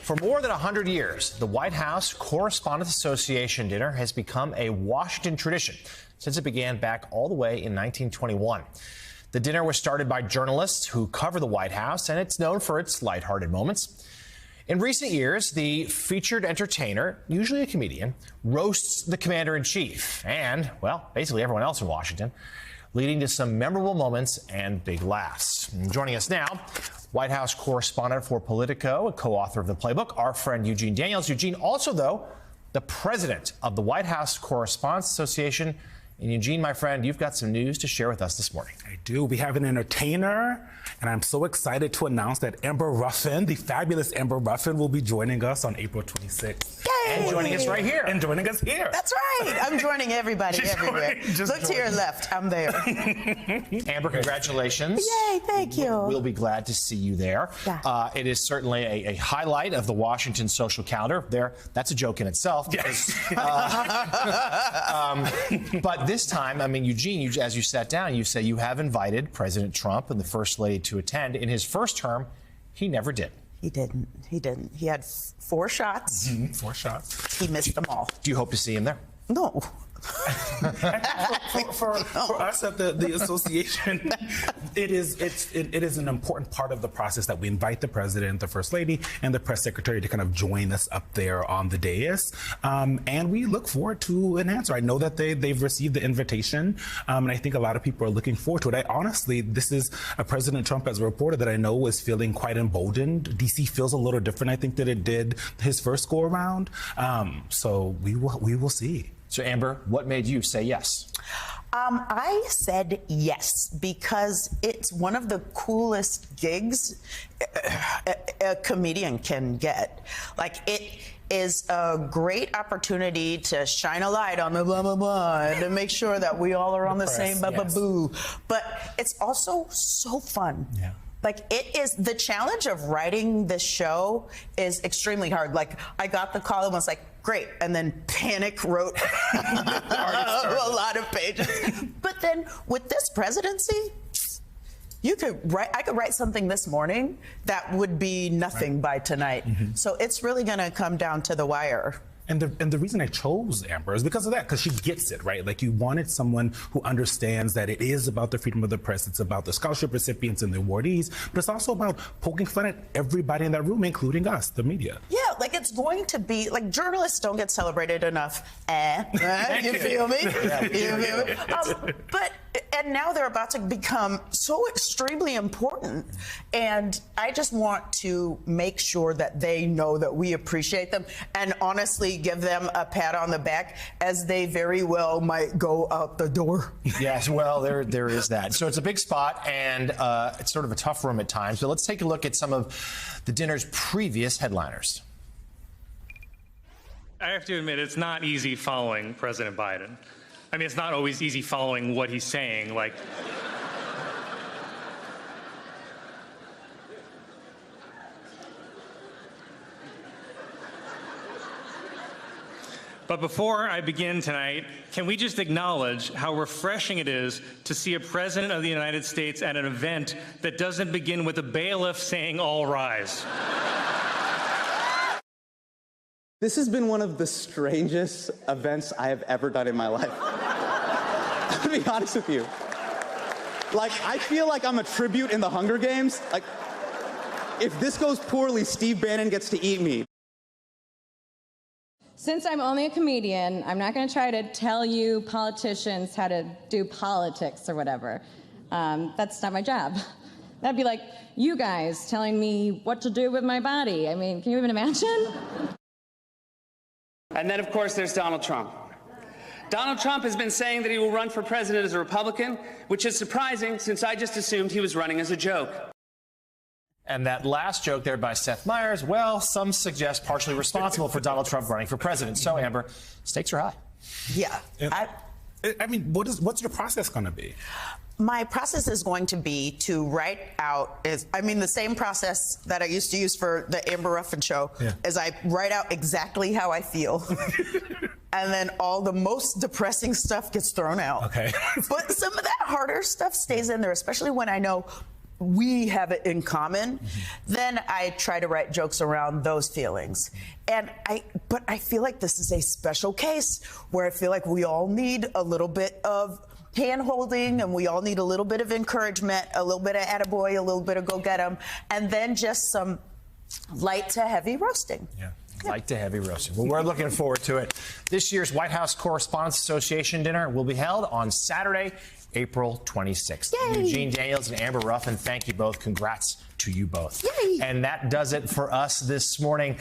For more than 100 years, the White House Correspondents Association dinner has become a Washington tradition since it began back all the way in 1921. The dinner was started by journalists who cover the White House, and it's known for its lighthearted moments. In recent years, the featured entertainer, usually a comedian, roasts the commander-in-chief and, well, basically everyone else in Washington, leading to some memorable moments and big laughs. And joining us now, White House correspondent for Politico, a co-author of the playbook, our friend Eugene Daniels. Eugene, also, though, the president of the White House Correspondents Association. And Eugene, my friend, you've got some news to share with us this morning. I do. We have an entertainer, and I'm so excited to announce that Amber Ruffin, the fabulous Amber Ruffin, will be joining us on April 26th. Yay! And joining us right here. And joining us here. That's right. I'm joining everybody everywhere. Look to your left. I'm there. Amber, congratulations. Yay, thank you. We'll be glad to see you there. Yeah. It is certainly a highlight of the Washington social calendar. That's a joke in itself. Because, but this time, I mean, Eugene, as you sat down, you say you have invited President Trump and the First Lady to attend. In his first term, he never did. He didn't. He didn't. He had 4 shots. 4 shots. He missed them all. Do you hope to see him there? No. for us at the association, it is an important part of the process that we invite the president, the first lady, and the press secretary to kind of join us up there on the dais, and we look forward to an answer. I know that they've received the invitation, and I think a lot of people are looking forward to it. Honestly, this is a President Trump, as a reporter, that I know is feeling quite emboldened. DC feels a little different, I think, than it did his first go around. So we will see. So, Amber, what made you say yes? I said yes because it's one of the coolest gigs a comedian can get. Like, it is a great opportunity to shine a light on the blah, blah, blah, and to make sure that we all are on the same blah, blah, boo. But it's also so fun. Yeah. Like, it is, the challenge of writing this show is extremely hard. Like, I got the call and was like, great, and then panic wrote a lot of pages. But then with this presidency, I could write something this morning that would be nothing by tonight. So it's really gonna come down to the wire. And the reason I chose Amber is because of that, because she gets it, right? Like, you wanted someone who understands that it is about the freedom of the press, it's about the scholarship recipients and the awardees, but it's also about poking fun at everybody in that room, including us, the media. Yeah, like, it's going to be, like, journalists don't get celebrated enough. You feel me? Yeah, you feel me? And now they're about to become so extremely important. And I just want to make sure that they know that we appreciate them, and honestly give them a pat on the back, as they very well might go out the door. Yes, well, there is that. So it's a big spot, and it's sort of a tough room at times. So let's take a look at some of the dinner's previous headliners. I have to admit, it's not easy following President Biden. I mean, it's not always easy following what he's saying. Like, but before I begin tonight, can we just acknowledge how refreshing it is to see a president of the United States at an event that doesn't begin with a bailiff saying, "All rise." This has been one of the strangest events I have ever done in my life. To be honest with you. Like, I feel like I'm a tribute in the Hunger Games. Like, if this goes poorly, Steve Bannon gets to eat me. Since I'm only a comedian, I'm not going to try to tell you politicians how to do politics or whatever. That's not my job. That'd be like you guys telling me what to do with my body. I mean, can you even imagine? And then, of course, there's Donald Trump. Donald Trump has been saying that he will run for president as a Republican, which is surprising since I just assumed he was running as a joke. And that last joke there by Seth Meyers, well, some suggest partially responsible for Donald Trump running for president. So, Amber, stakes are high. Yeah. I mean, what's your process going to be? My process is going to be to write out, the same process that I used to use for the Amber Ruffin show, is I write out exactly how I feel. And then all the most depressing stuff gets thrown out. Okay. But some of that harder stuff stays in there, especially when I know we have it in common, then I try to write jokes around those feelings. But I feel like this is a special case where I feel like we all need a little bit of hand-holding, and we all need a little bit of encouragement, a little bit of attaboy, a little bit of go get 'em, and then just some light to heavy roasting. Yeah. Light to heavy roasting. Well, we're looking forward to it. This year's White House Correspondents Association dinner will be held on Saturday, April 26th. Yay. Eugene Daniels and Amber Ruffin, thank you both. Congrats to you both. Yay. And that does it for us this morning.